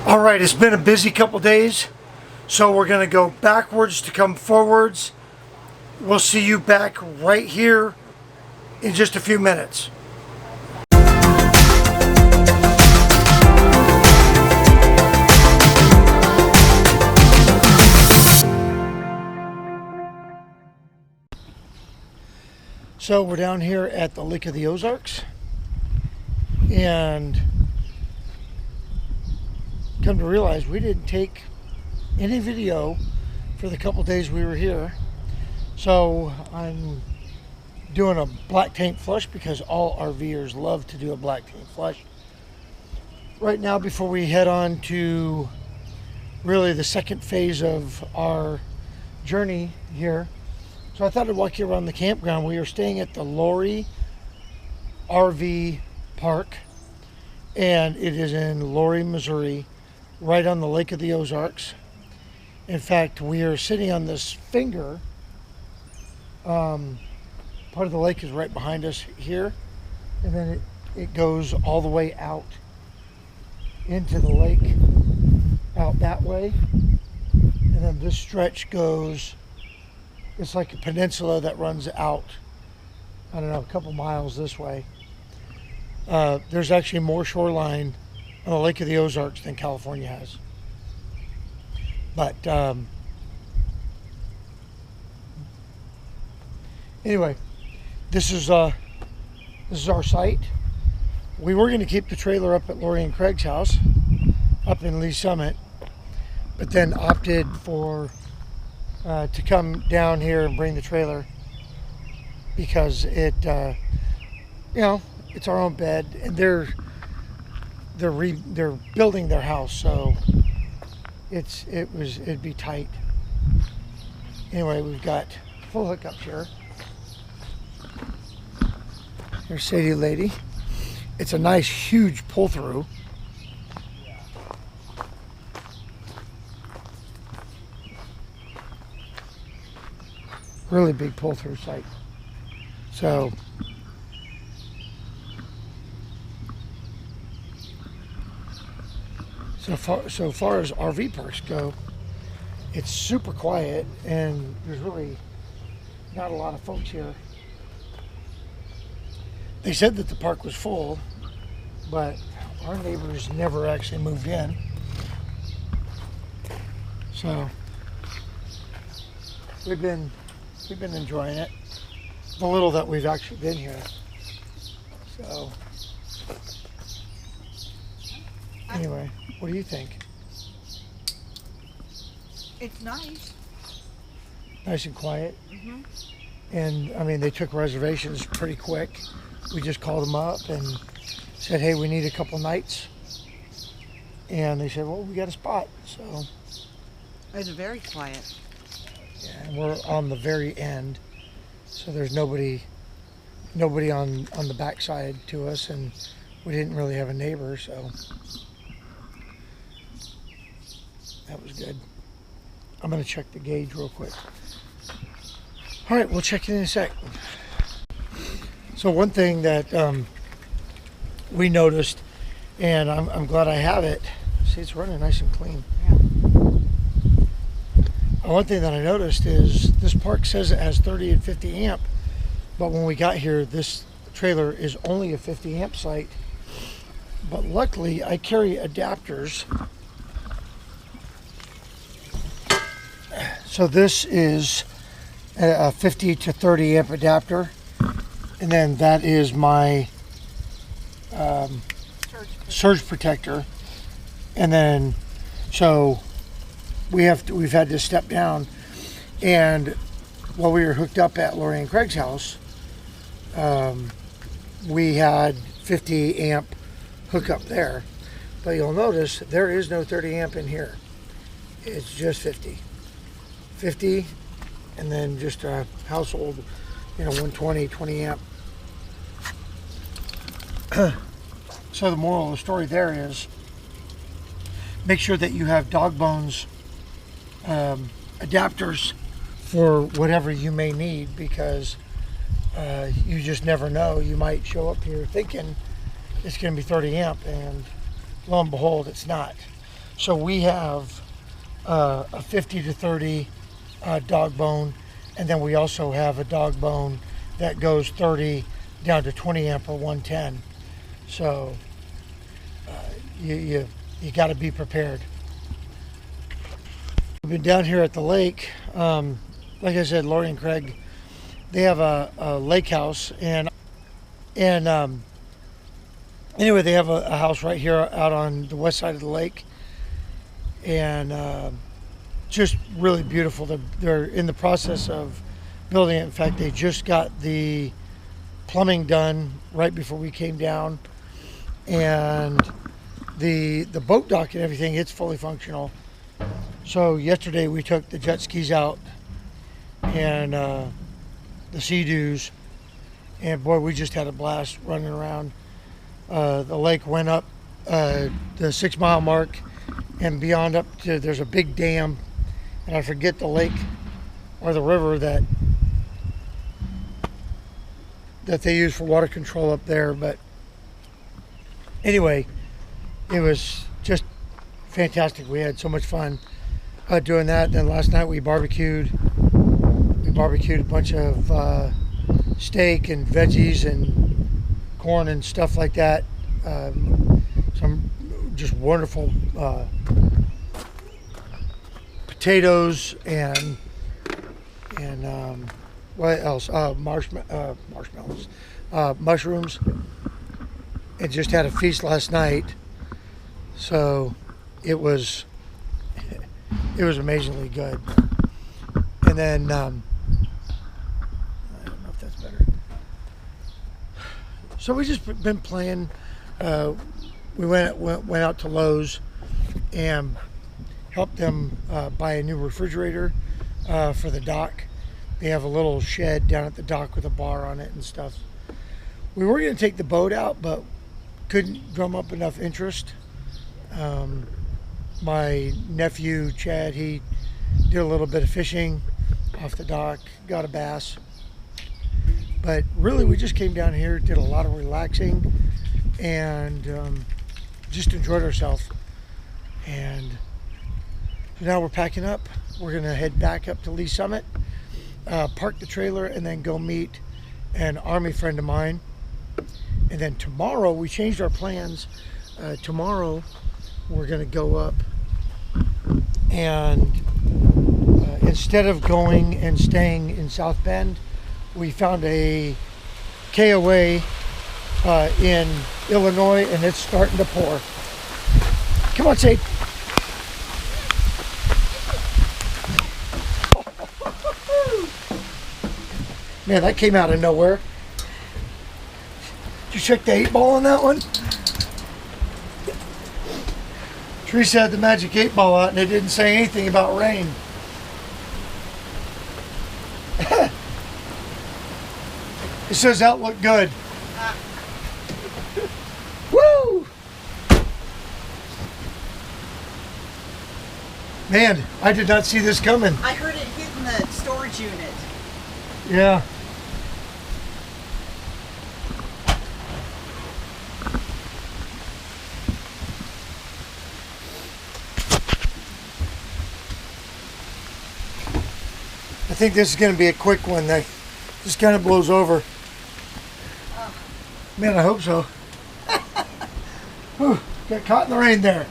All right, it's been a busy couple days, so we're going to go backwards to come forwards. We'll see you back right here in just a few minutes. So we're down here at the Lake of the Ozarks, and come to realize we didn't take any video for the couple days we were here. So I'm doing a black tank flush because all RVers love to do a black tank flush. Right now, before we head on to really the second phase of our journey here, so I thought I'd walk you around the campground. We are staying at the Lowry RV Park, and it is in Lowry, Missouri, right on the Lake of the Ozarks. In fact, we are sitting on this finger. Part of the lake is right behind us here, and then it goes all the way out into the lake, out that way, and then this stretch goes, it's like a peninsula that runs out, I don't know, a couple miles this way. There's actually more shoreline on the Lake of the Ozarks than California has. But anyway, this is our site. We were going to keep the trailer up at Lori and Craig's house up in Lee Summit, but then opted for to come down here and bring the trailer because it it's our own bed, and they're building their house, so it'd be tight. Anyway, we've got full hookups here. Here's Sadie Lady. It's a nice huge pull through. Really big pull through site. So far as RV parks go, it's super quiet, and there's really not a lot of folks here. They said that the park was full, but our neighbors never actually moved in. So we've been enjoying it, the little that we've actually been here. So anyway, what do you think? It's nice. Nice and quiet. Mm-hmm. And I mean, they took reservations pretty quick. We just called them up and said, hey, we need a couple nights. And they said, well, we got a spot. So It's very quiet. yeah, and we're on the very end. So there's nobody on the backside to us, and we didn't really have a neighbor, so that was good. I'm going to check the gauge real quick. All right, we'll check it in a sec. So one thing that we noticed, and I'm glad I have it. See, it's running nice and clean. Yeah. One thing that I noticed is this park says it has 30 and 50 amp, but when we got here, this trailer is only a 50 amp site. But luckily, I carry adapters. So this is a 50 to 30 amp adapter, and then that is my surge protector. And then so we've had to step down, and while we were hooked up at Lori and Craig's house, we had 50 amp hookup there, but you'll notice there is no 30 amp in here. It's just 50, and then just a household, 120, 20 amp. So the moral of the story there is, make sure that you have dog bones adapters for whatever you may need, because you just never know. You might show up here thinking it's going to be 30 amp, and lo and behold, it's not. So we have a 50 to 30 dog bone, and then we also have a dog bone that goes 30 down to 20 amp or 110. So you got to be prepared. We've been down here at the lake. Like I said, Lori and Craig, they have a lake house, and anyway, they have a house right here out on the west side of the lake, and just really beautiful. They're in the process of building it. In fact, they just got the plumbing done right before we came down, and the boat dock and everything, it's fully functional. So yesterday we took the jet skis out and the Sea-Doos, and boy, we just had a blast running around. The lake went up the 6 mile mark and beyond up to, there's a big dam, and I forget the lake or the river that they use for water control up there, but anyway, it was just fantastic. We had so much fun doing that. And then last night we barbecued. We barbecued a bunch of steak and veggies and corn and stuff like that. Some just wonderful potatoes and what else? Marshmallows, mushrooms, and just had a feast last night. So it was amazingly good. And then I don't know if that's better. So we just been playing. We went out to Lowe's and helped them buy a new refrigerator for the dock. They have a little shed down at the dock with a bar on it and stuff. We were going to take the boat out, but couldn't drum up enough interest. My nephew Chad, he did a little bit of fishing off the dock, got a bass. But really, we just came down here, did a lot of relaxing, and just enjoyed ourselves. And so now we're packing up. We're gonna head back up to Lee Summit, park the trailer, and then go meet an Army friend of mine. And then tomorrow, we changed our plans. Tomorrow, we're gonna go up and instead of going and staying in South Bend, we found a KOA in Illinois, and it's starting to pour. Come on, Sade. Man, that came out of nowhere. Did you check the 8-ball on that one? Teresa had the magic 8-ball out and it didn't say anything about rain. It says outlook good. Woo! Man, I did not see this coming. I heard it hitting the storage unit. Yeah. I think this is going to be a quick one. That just kind of blows over. Man, I hope so. Whew, got caught in the rain there.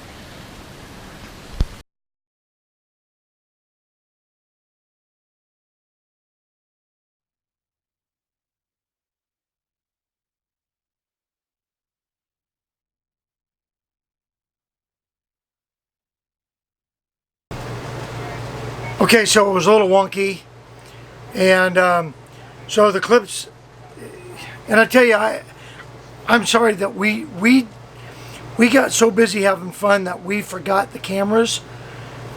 Okay, so it was a little wonky, and so the clips, and I tell you, I'm sorry that we got so busy having fun that we forgot the cameras,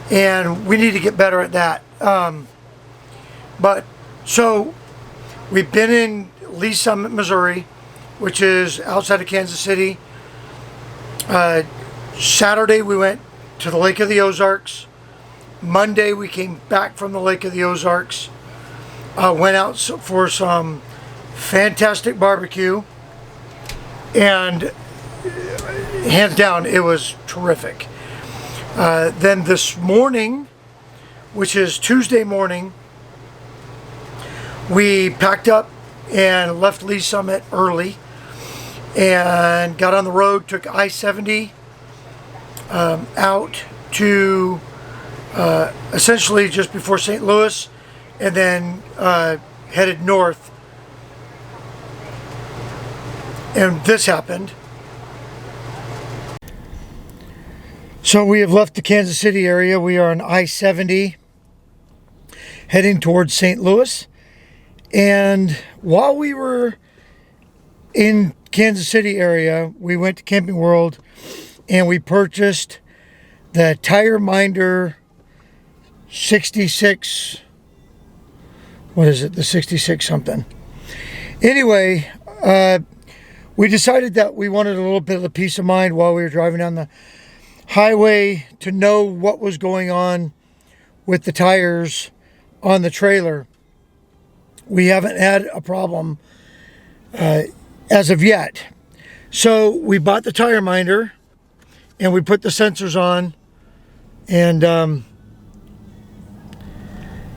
and we need to get better at that. But so we've been in Lee Summit, Missouri, which is outside of Kansas City. Saturday we went to the Lake of the Ozarks. Monday we came back from the Lake of the Ozarks, went out for some fantastic barbecue, and hands down it was terrific. Then this morning, which is Tuesday morning, we packed up and left Lee Summit early and got on the road, took I-70 out to essentially just before St. Louis, and then headed north. And this happened. So we have left the Kansas City area. We are on I-70 heading towards St. Louis. And while we were in Kansas City area, we went to Camping World and we purchased the Tire Minder 66, what is it, the 66 something. Anyway, we decided that we wanted a little bit of a peace of mind while we were driving down the highway to know what was going on with the tires on the trailer. We haven't had a problem as of yet. So we bought the Tire Minder and we put the sensors on, and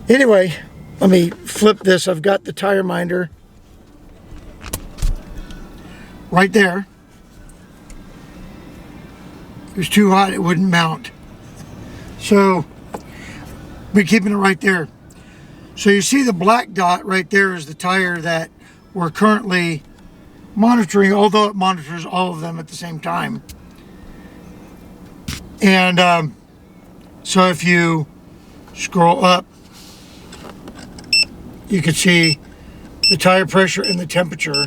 anyway, let me flip this. I've got the Tire Minder right there. It was too hot, it wouldn't mount. So we're keeping it right there. So you see the black dot right there is the tire that we're currently monitoring, although it monitors all of them at the same time. And so if you scroll up, you can see the tire pressure and the temperature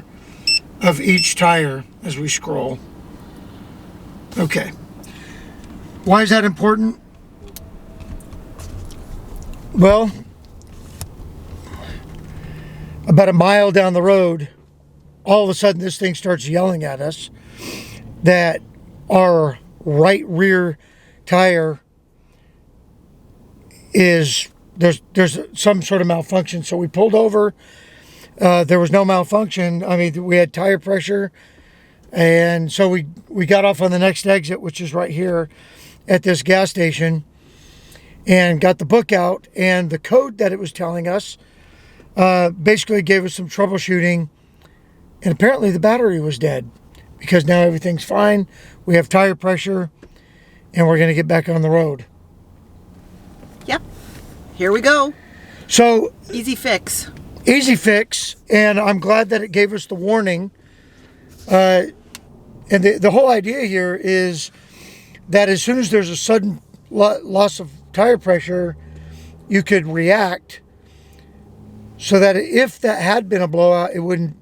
of each tire as we scroll. Okay. Why is that important? Well, about a mile down the road, all of a sudden this thing starts yelling at us that our right rear tire is, there's some sort of malfunction. So we pulled over. There was no malfunction. I mean, we had tire pressure. And so we got off on the next exit, which is right here at this gas station, and got the book out, and the code that it was telling us basically gave us some troubleshooting, and apparently the battery was dead, because now everything's fine. We have tire pressure, and we're going to get back on the road. Yep. Here we go. So easy fix. Easy fix, and I'm glad that it gave us the warning. And the whole idea here is that as soon as there's a sudden loss of tire pressure, you could react so that if that had been a blowout, it wouldn't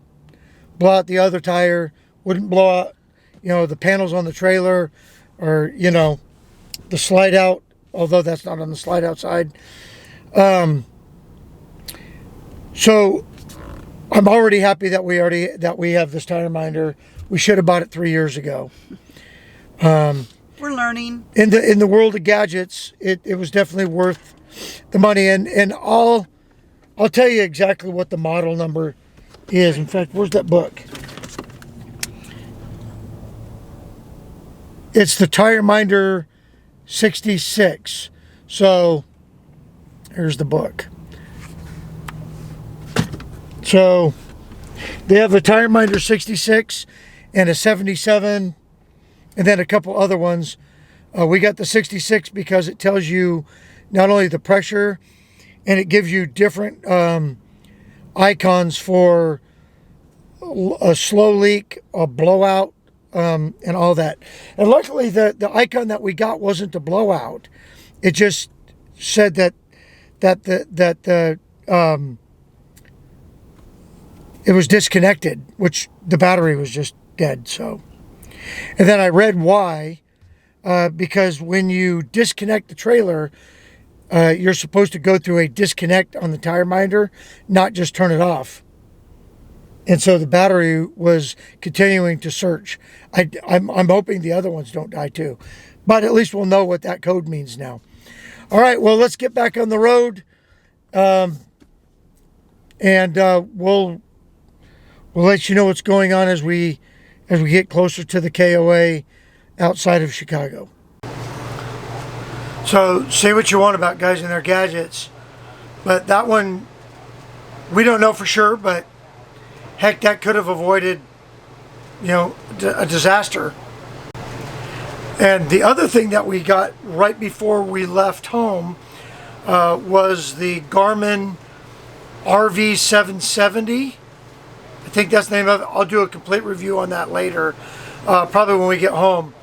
blow out the other tire, wouldn't blow out, you know, the panels on the trailer, or, you know, the slide out, although that's not on the slide out side. So I'm already happy that we have this Tire Minder. We should have bought it 3 years ago. We're learning. In the world of gadgets, it was definitely worth the money. And I'll tell you exactly what the model number is. In fact, where's that book? It's the Tire Minder 66. So here's the book. So they have the Tire Minder 66 and a 77, and then a couple other ones. We got the 66 because it tells you not only the pressure, and it gives you different icons for a slow leak, a blowout, and all that. And luckily the icon that we got wasn't a blowout. It just said that it was disconnected, which the battery was just dead. So, and then I read why, because when you disconnect the trailer, you're supposed to go through a disconnect on the Tire Minder, not just turn it off. And so the battery was continuing to search. I'm hoping the other ones don't die too, but at least we'll know what that code means now. All right, well, let's get back on the road, and we'll let you know what's going on as we get closer to the KOA outside of Chicago. So say what you want about guys and their gadgets, but that one, we don't know for sure, but heck, that could have avoided, a disaster. And the other thing that we got right before we left home was the Garmin RV770. I think that's the name of it. I'll do a complete review on that later, probably when we get home.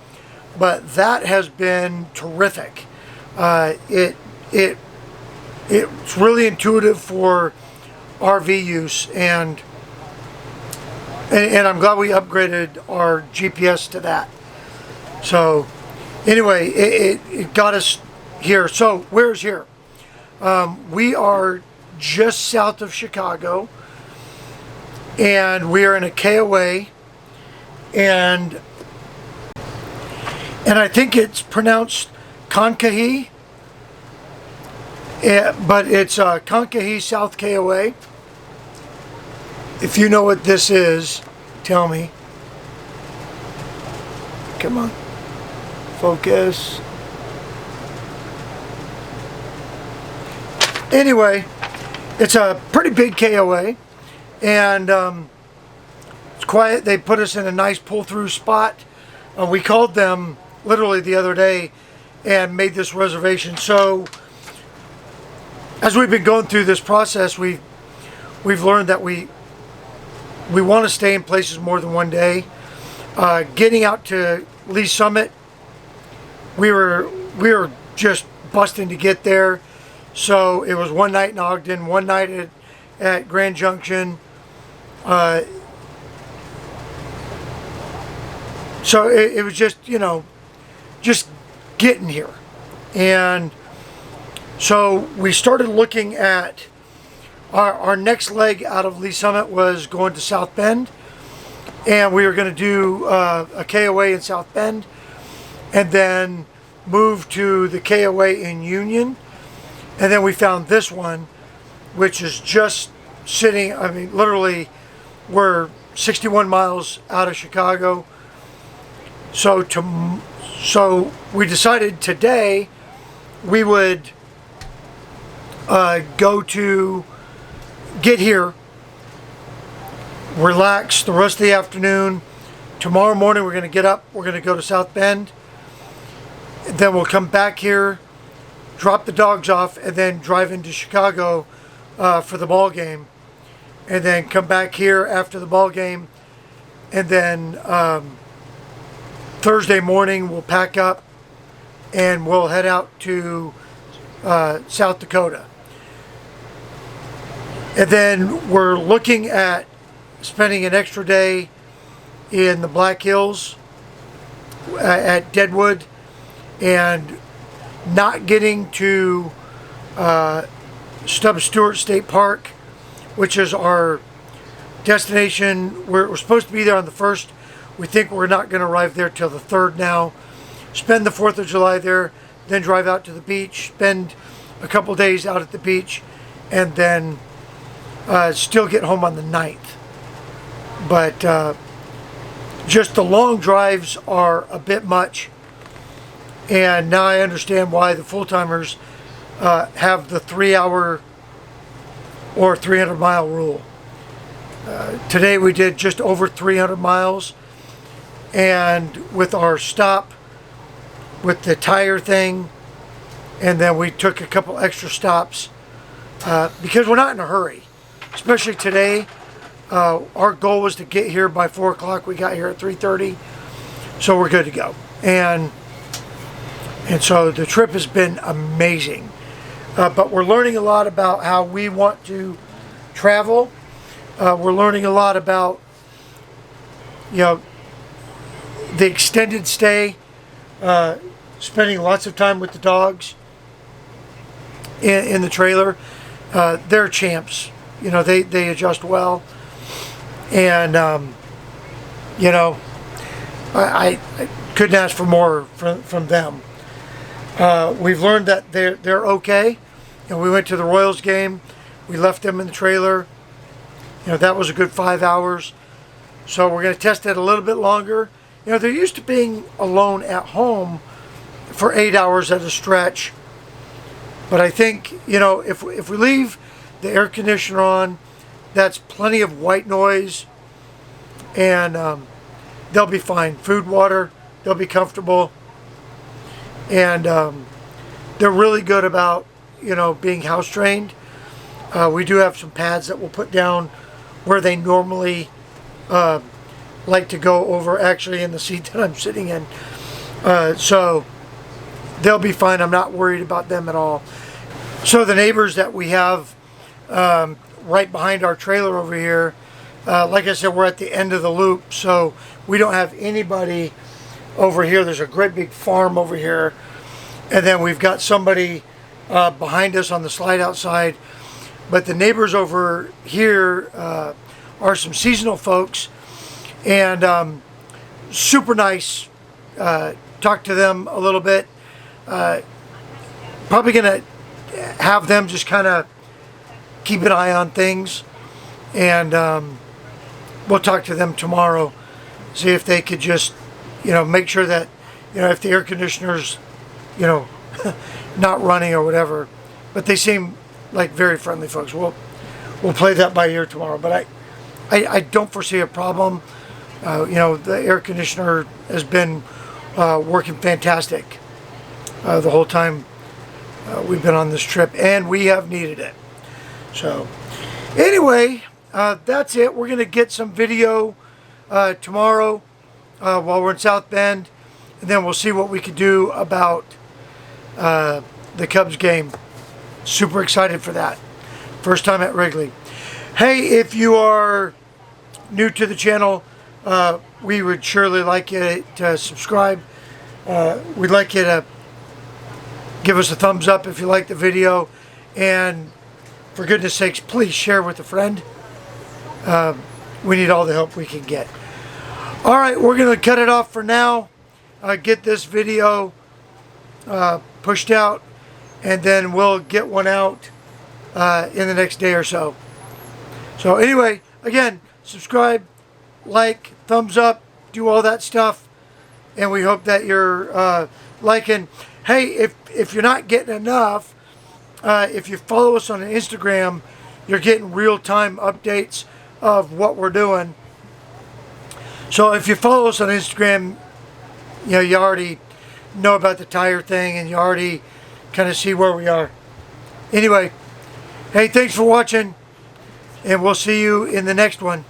But that has been terrific. It's really intuitive for RV use, and I'm glad we upgraded our GPS to that. So anyway, it got us here. So where's here? We are just south of Chicago, and we are in a KOA, and I think it's pronounced Kankakee, but it's Kankakee South KOA. If you know what this is, tell me. Come on, focus. Anyway, it's a pretty big KOA, and it's quiet. They put us in a nice pull-through spot. We called them literally the other day and made this reservation. So as we've been going through this process, we've learned that we want to stay in places more than one day. Getting out to Lee Summit, we were just busting to get there. So it was one night in Ogden, one night at Grand Junction. So it was just, just getting here. And so we started looking at our next leg out of Lee Summit was going to South Bend. And we were going to do a KOA in South Bend, and then move to the KOA in Union. And then we found this one, which is just sitting, literally we're 61 miles out of Chicago. So we decided today we would get here, relax the rest of the afternoon. Tomorrow morning we're going to get up, we're going to go to South Bend. Then we'll come back here, drop the dogs off, and then drive into Chicago for the ball game, and then come back here after the ball game, and then Thursday morning we'll pack up and we'll head out to South Dakota. And then we're looking at spending an extra day in the Black Hills at Deadwood, and not getting to Stubbs Stewart State Park, which is our destination. We're supposed to be there on the 1st. We think we're not going to arrive there till the 3rd now. Spend the 4th of July there, then drive out to the beach, spend a couple days out at the beach, and then still get home on the 9th. But just the long drives are a bit much. And now I understand why the full-timers have the 3-hour or 300-mile rule. Today we did just over 300 miles. And with our stop, with the tire thing, and then we took a couple extra stops because we're not in a hurry. Especially today, our goal was to get here by 4 o'clock. We got here at 3:30, so we're good to go. And so the trip has been amazing. But we're learning a lot about how we want to travel. We're learning a lot about, the extended stay, spending lots of time with the dogs in the trailer. They're champs. They adjust well. And, I couldn't ask for more from them. We've learned that they're okay. We went to the Royals game. We left them in the trailer. That was a good 5 hours. So we're going to test it a little bit longer. They're used to being alone at home for 8 hours at a stretch. But I think, you know, if we leave the air conditioner on, that's plenty of white noise, and they'll be fine. Food, water, they'll be comfortable. And they're really good about, you know, being house trained. We do have some pads that we'll put down where they normally like to go over, actually in the seat that I'm sitting in. So they'll be fine. I'm not worried about them at all. So the neighbors that we have right behind our trailer over here, like I said, we're at the end of the loop, so we don't have anybody over here. There's a great big farm over here, and then we've got somebody behind us on the slide outside. But the neighbors over here are some seasonal folks, and super nice. Talked to them a little bit. Probably gonna have them just kind of keep an eye on things, and we'll talk to them tomorrow, see if they could just, you know, make sure that, you know, if the air conditioner's, you know, not running or whatever. But they seem like very friendly folks. We'll play that by ear tomorrow. But I don't foresee a problem. You know, the air conditioner has been working fantastic the whole time we've been on this trip, and we have needed it. So anyway, that's it. We're gonna get some video tomorrow while we're in South Bend, and then we'll see what we can do about the Cubs game. Super excited for that. First time at Wrigley. Hey, if you are new to the channel, we would surely like you to subscribe. We'd like you to give us a thumbs up if you like the video, and for goodness sakes, please share with a friend. We need all the help we can get. All right, we're going to cut it off for now. Get this video pushed out, and then we'll get one out in the next day or so. So anyway, again, subscribe, like, thumbs up, do all that stuff, and we hope that you're liking. Hey, if you're not getting enough, if you follow us on Instagram, you're getting real-time updates of what we're doing. So if you follow us on Instagram, you know, you already know about the tire thing, and you already kind of see where we are. Anyway, hey, thanks for watching, and we'll see you in the next one.